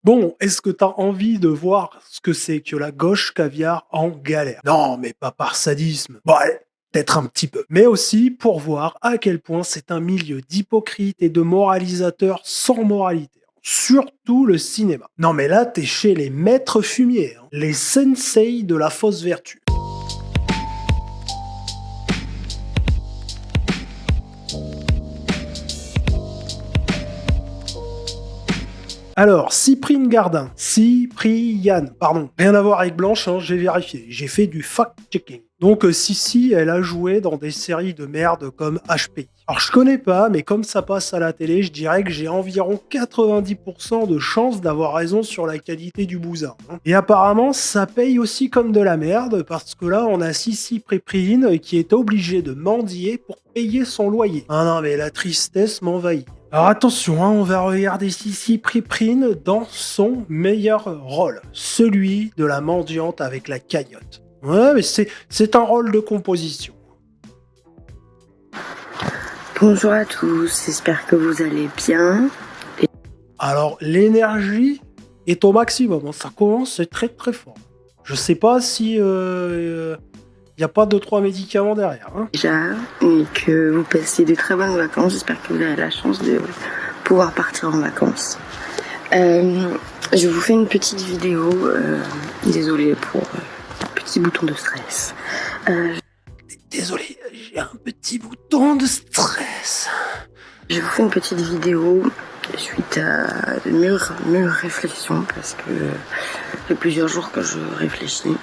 Bon, est-ce que t'as envie de voir ce que c'est que la gauche caviar en galère? Non, mais pas par sadisme. Bon, allez, peut-être un petit peu. Mais aussi pour voir à quel point c'est un milieu d'hypocrites et de moralisateurs sans moralité. Surtout le cinéma. Non, mais là, t'es chez les maîtres fumiers, hein. Les sensei de la fausse vertu. Alors, Cyprine Gardin. Cypriane, pardon. Rien à voir avec Blanche, hein, j'ai vérifié. J'ai fait du fact-checking. Donc, Sissi, elle a joué dans des séries de merde comme HPI. Alors, je connais pas, mais comme ça passe à la télé, je dirais que j'ai environ 90% de chances d'avoir raison sur la qualité du bousin, hein. Et apparemment, ça paye aussi comme de la merde, parce que là, on a Sissi Préprine qui est obligée de mendier pour payer son loyer. Ah non, mais la tristesse m'envahit. Alors attention, hein, on va regarder Sissi Préprine dans son meilleur rôle, celui de la mendiante avec la cagnotte. Ouais, mais c'est un rôle de composition. Bonjour à tous, j'espère que vous allez bien. Alors l'énergie est au maximum, hein, ça commence très très fort. Je sais pas si y a pas 2-3 médicaments derrière, hein. Déjà, et que vous passiez de très bonnes vacances. J'espère que vous avez la chance de pouvoir partir en vacances. Je vous fais une petite vidéo. Désolée pour le petit bouton de stress. Désolé, j'ai un petit bouton de stress. Je vous fais une petite vidéo suite à de mûres réflexions parce que ça fait plusieurs jours que je réfléchis.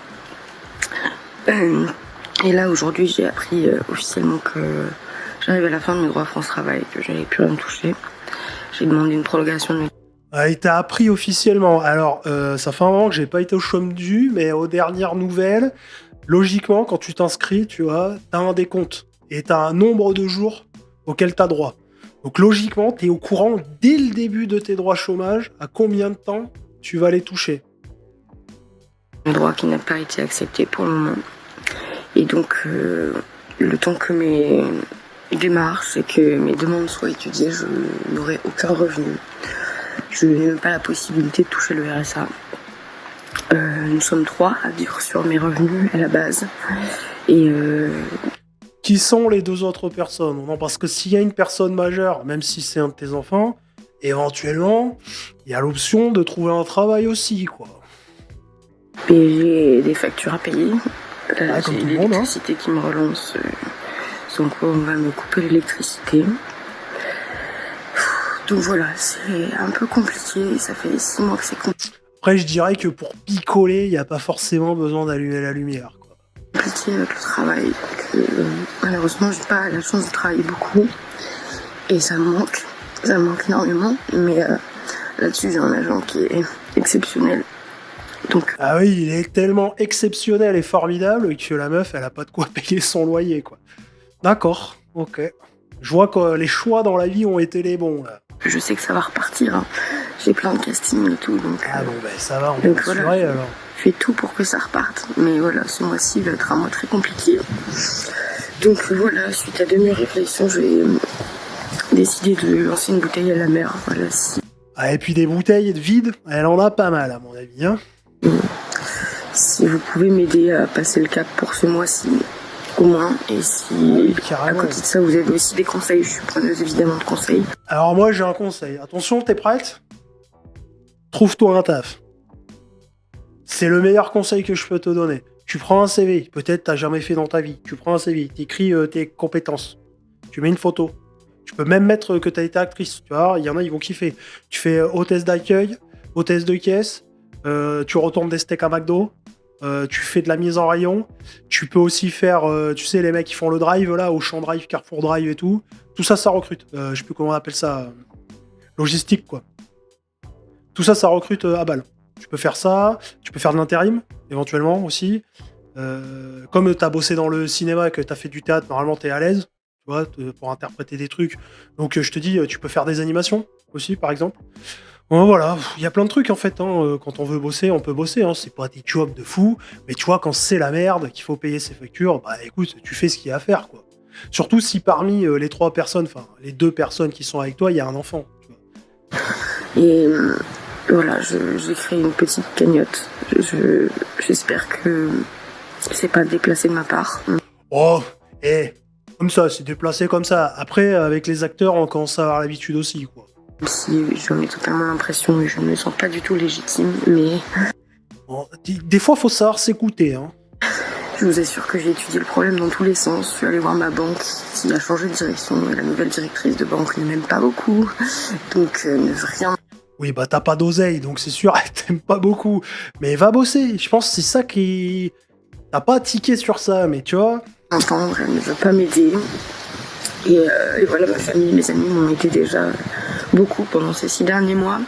Et là, aujourd'hui, j'ai appris officiellement que j'arrive à la fin de mes droits France Travail, que je n'allais plus rien me toucher. J'ai demandé une prolongation de mes... Ah, il t'a appris officiellement. Alors, ça fait un moment que j'ai pas été au chômage, mais aux dernières nouvelles, logiquement, quand tu t'inscris, tu vois, t'as un décompte. Et t'as un nombre de jours auxquels t'as droit. Donc, logiquement, t'es au courant dès le début de tes droits chômage à combien de temps tu vas les toucher. mes droits qui n'a pas été accepté pour le moment. Et donc, le temps que mes démarches et que mes demandes soient étudiées, je n'aurai aucun revenu. Je n'ai même pas la possibilité de toucher le RSA. Nous sommes 3 à vivre sur mes revenus à la base. Et Qui sont les 2 autres personnes? Non, parce que s'il y a une personne majeure, même si c'est un de tes enfants, éventuellement, il y a l'option de trouver un travail aussi, quoi. j'ai des factures à payer. Ah, comme J'ai tout le monde, hein. l'électricité qui me relance. Sans quoi on va me couper l'électricité. Donc voilà, c'est un peu compliqué. Ça fait 6 mois que c'est Après, je dirais que pour picoler, il n'y a pas forcément besoin d'allumer la lumière, quoi. compliqué avec le travail. Malheureusement, j'ai pas la chance de travailler beaucoup. Et ça me manque énormément. Mais là-dessus, j'ai un agent qui est exceptionnel. Donc, Ah oui, il est tellement exceptionnel et formidable que la meuf, elle a pas de quoi payer son loyer, quoi. D'accord, ok. Je vois que les choix dans la vie ont été les bons, là. je sais que ça va repartir, hein. J'ai plein de casting et tout. Donc, Ah bon, ben ça va, on peut donc assurer, voilà, alors. je fais tout pour que ça reparte. Mais voilà, ce mois-ci va être un mois très compliqué. Donc voilà, suite à de mes réflexions, je vais décider de lancer une bouteille à la mer. Voilà, Ah, et puis des bouteilles vides, elle en a pas mal, à mon avis, hein. si vous pouvez m'aider à passer le cap pour ce mois-ci, au moins. Et si Oui, à carrément. côté de ça, vous avez aussi des conseils, je suis preneuse évidemment de conseils. Alors moi, j'ai un conseil. Attention, t'es prête? Trouve-toi un taf. C'est le meilleur conseil que je peux te donner. Tu prends un CV, peut-être t'as jamais fait dans ta vie. Tu prends un CV, t'écris tes compétences. Tu mets une photo. Tu peux même mettre que t'as été actrice. Tu vois, il y en a, ils vont kiffer. Tu fais hôtesse d'accueil, hôtesse de caisse, tu retournes des steaks à McDo, tu fais de la mise en rayon. Tu peux aussi faire, tu sais, les mecs qui font le drive, là, Auchan Drive, Carrefour Drive et tout. Tout ça, ça recrute. Je sais plus comment on appelle ça. Logistique, quoi. Tout ça, ça recrute à balle. Tu peux faire ça, tu peux faire de l'intérim, éventuellement aussi. Comme tu as bossé dans le cinéma et que tu as fait du théâtre, normalement tu es à l'aise, tu vois, pour interpréter des trucs. Donc je te dis, tu peux faire des animations aussi, par exemple. Bon, voilà, il y a plein de trucs en fait, hein. Quand on veut bosser, on peut bosser, hein. C'est pas des jobs de fou, mais tu vois, quand c'est la merde, qu'il faut payer ses factures, bah écoute, tu fais ce qu'il y a à faire, quoi. Surtout si parmi les 2 personnes qui sont avec toi, il y a un enfant. Tu vois. Et Voilà, j'ai créé une petite cagnotte. J'espère que c'est pas déplacé de ma part. Oh, comme ça, c'est déplacé comme ça. Après, avec les acteurs, on commence à avoir l'habitude aussi, quoi. Même si j'en ai totalement l'impression et je ne me sens pas du tout légitime, mais Bon, des fois, faut savoir s'écouter, hein. je vous assure que j'ai étudié le problème dans tous les sens. Je suis allée voir ma banque qui a changé de direction et la nouvelle directrice de banque ne m'aime pas beaucoup. Donc ne veut rien Oui, bah t'as pas d'oseille, donc c'est sûr, elle t'aime pas beaucoup. Mais va bosser, je pense que c'est ça qui... T'as pas tiqué sur ça, mais tu vois... entendre, elle ne veut pas m'aider. Et voilà, ma famille, mes amis m'ont aidé déjà beaucoup pendant ces 6 derniers mois.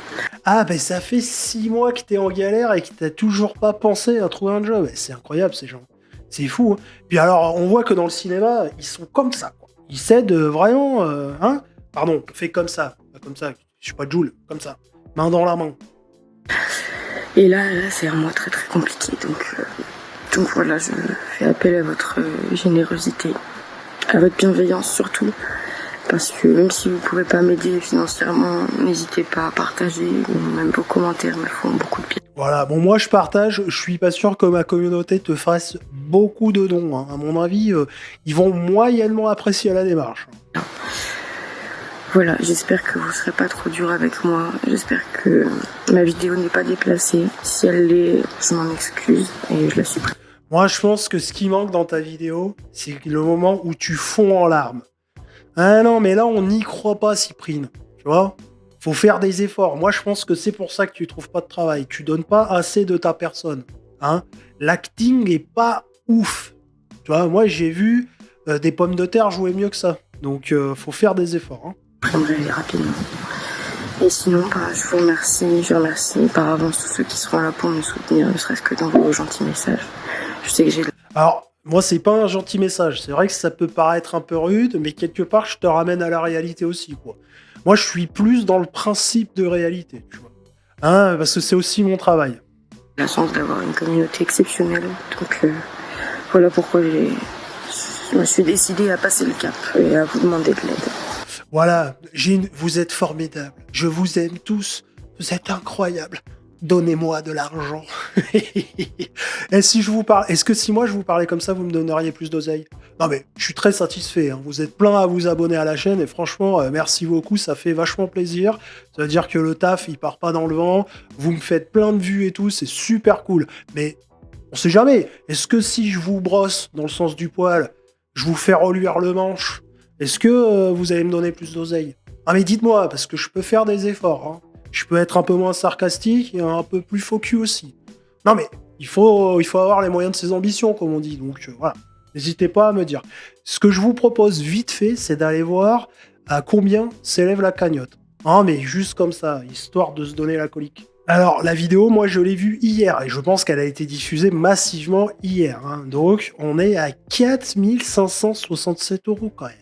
Ah, ben ça fait 6 mois que t'es en galère et que t'as toujours pas pensé à trouver un job. C'est incroyable, ces gens. C'est fou, hein. Puis alors, on voit que dans le cinéma, ils sont comme ça, quoi. Ils s'aident vraiment, hein. Pardon, fais comme ça. Pas comme ça, je suis pas Joule, comme ça. Main dans la main. Et là c'est un mois très très compliqué. Donc voilà, je fais appel à votre générosité, à votre bienveillance surtout. Parce que même si vous pouvez pas m'aider financièrement, n'hésitez pas à partager, ou même vos commentaires me font beaucoup de bien. Voilà, bon, moi je partage, je suis pas sûr que ma communauté te fasse beaucoup de dons, hein. À mon avis, ils vont moyennement apprécier la démarche. Voilà, j'espère que vous serez pas trop dur avec moi. J'espère que ma vidéo n'est pas déplacée. Si elle l'est, je m'en excuse et je la supprime. Moi, je pense que ce qui manque dans ta vidéo, c'est le moment où tu fonds en larmes. Ah non, mais là, on n'y croit pas, Cyprine. Tu vois? Faut faire des efforts. Moi, je pense que c'est pour ça que tu trouves pas de travail. Tu donnes pas assez de ta personne. Hein? L'acting est pas ouf. Tu vois, moi, j'ai vu des pommes de terre jouer mieux que ça. Donc, faut faire des efforts. Hein? J'aimerais aller rapidement. Et sinon, je vous remercie. Je remercie par avance tous ceux qui seront là pour me soutenir, ne serait-ce que dans vos gentils messages. Je sais que j'ai... Alors, moi, c'est pas un gentil message. C'est vrai que ça peut paraître un peu rude, mais quelque part, je te ramène à la réalité aussi, quoi. Moi, je suis plus dans le principe de réalité, tu vois. Hein, parce que c'est aussi mon travail. la chance d'avoir une communauté exceptionnelle. Donc voilà pourquoi je me suis décidée à passer le cap et à vous demander de l'aide. Voilà, vous êtes formidables. Je vous aime tous. Vous êtes incroyables. Donnez-moi de l'argent. Et si je vous parle, est-ce que si moi je vous parlais comme ça, vous me donneriez plus d'oseille? Non mais je suis très satisfait, hein. Vous êtes plein à vous abonner à la chaîne et franchement, merci beaucoup, ça fait vachement plaisir. Ça veut dire que le taf, il part pas dans le vent. Vous me faites plein de vues et tout, c'est super cool. Mais on sait jamais. Est-ce que si je vous brosse dans le sens du poil, je vous fais reluire le manche, est-ce que vous allez me donner plus d'oseille? Ah mais dites-moi, parce que je peux faire des efforts, hein. Je peux être un peu moins sarcastique et un peu plus focus aussi. Non mais, il faut avoir les moyens de ses ambitions, comme on dit. Donc voilà, n'hésitez pas à me dire. Ce que je vous propose vite fait, c'est d'aller voir à combien s'élève la cagnotte. Ah mais juste comme ça, histoire de se donner la colique. Alors, la vidéo, moi, je l'ai vue hier, et je pense qu'elle a été diffusée massivement hier. Hein. Donc, on est à 4567 € quand même.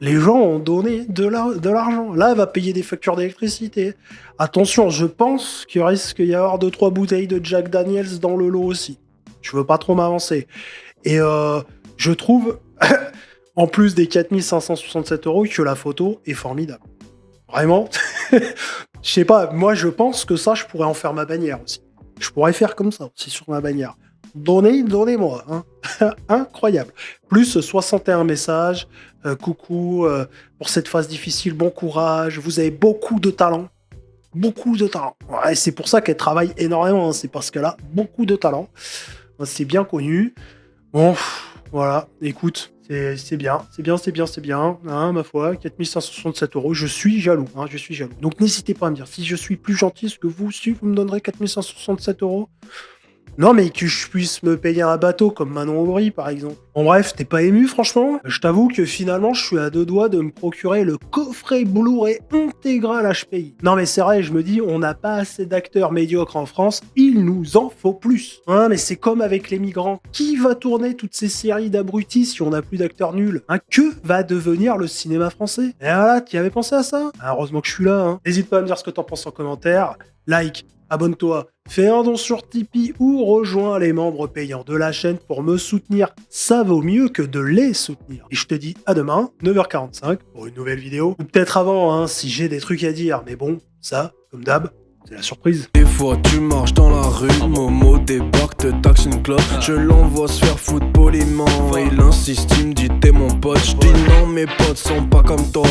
Les gens ont donné de l'argent. Là, elle va payer des factures d'électricité. Attention, je pense qu'il risque d'y avoir 2-3 bouteilles de Jack Daniels dans le lot aussi. Je veux pas trop m'avancer. Et je trouve, en plus des 4567 €, que la photo est formidable. Vraiment. Je sais pas, moi je pense que ça, je pourrais en faire ma bannière aussi. Je pourrais faire comme ça aussi sur ma bannière. Donnez-moi. Hein. Incroyable. Plus 61 messages. Coucou, pour cette phase difficile, bon courage. Vous avez beaucoup de talent. Beaucoup de talent. Ouais, c'est pour ça qu'elle travaille énormément. Hein. C'est parce qu'elle a beaucoup de talent. C'est bien connu. Bon, voilà. Écoute, c'est bien. Hein, ma foi, 4567 €. Je suis jaloux. Hein, je suis jaloux. Donc n'hésitez pas à me dire si je suis plus gentil, est-ce que vous aussi, vous me donnerez 4567 €? Non, mais que je puisse me payer un bateau comme Manon Aubry, par exemple. En bref, t'es pas ému, franchement? Je t'avoue que finalement, je suis à 2 doigts de me procurer le coffret Blu-ray intégral HPI. Non, mais c'est vrai, je me dis, on n'a pas assez d'acteurs médiocres en France, il nous en faut plus. Hein, mais c'est comme avec les migrants. Qui va tourner toutes ces séries d'abrutis si on n'a plus d'acteurs nuls? Hein, que va devenir le cinéma français? Et voilà, t'y avais pensé à ça? Ah, heureusement que je suis là, hein. N'hésite pas à me dire ce que t'en penses en commentaire. Like, abonne-toi, fais un don sur Tipeee ou rejoins les membres payants de la chaîne pour me soutenir. Ça vaut mieux que de les soutenir. Et je te dis à demain, 9h45, pour une nouvelle vidéo. Ou peut-être avant, hein, si j'ai des trucs à dire. Mais bon, ça, comme d'hab, C'est la surprise. Des fois tu marches dans la rue, Momo débarque, te taxe une clope. Je l'envoie se faire foutre poliment. Il insiste, il me dit t'es mon pote. Je dis non, mes potes sont pas comme toi.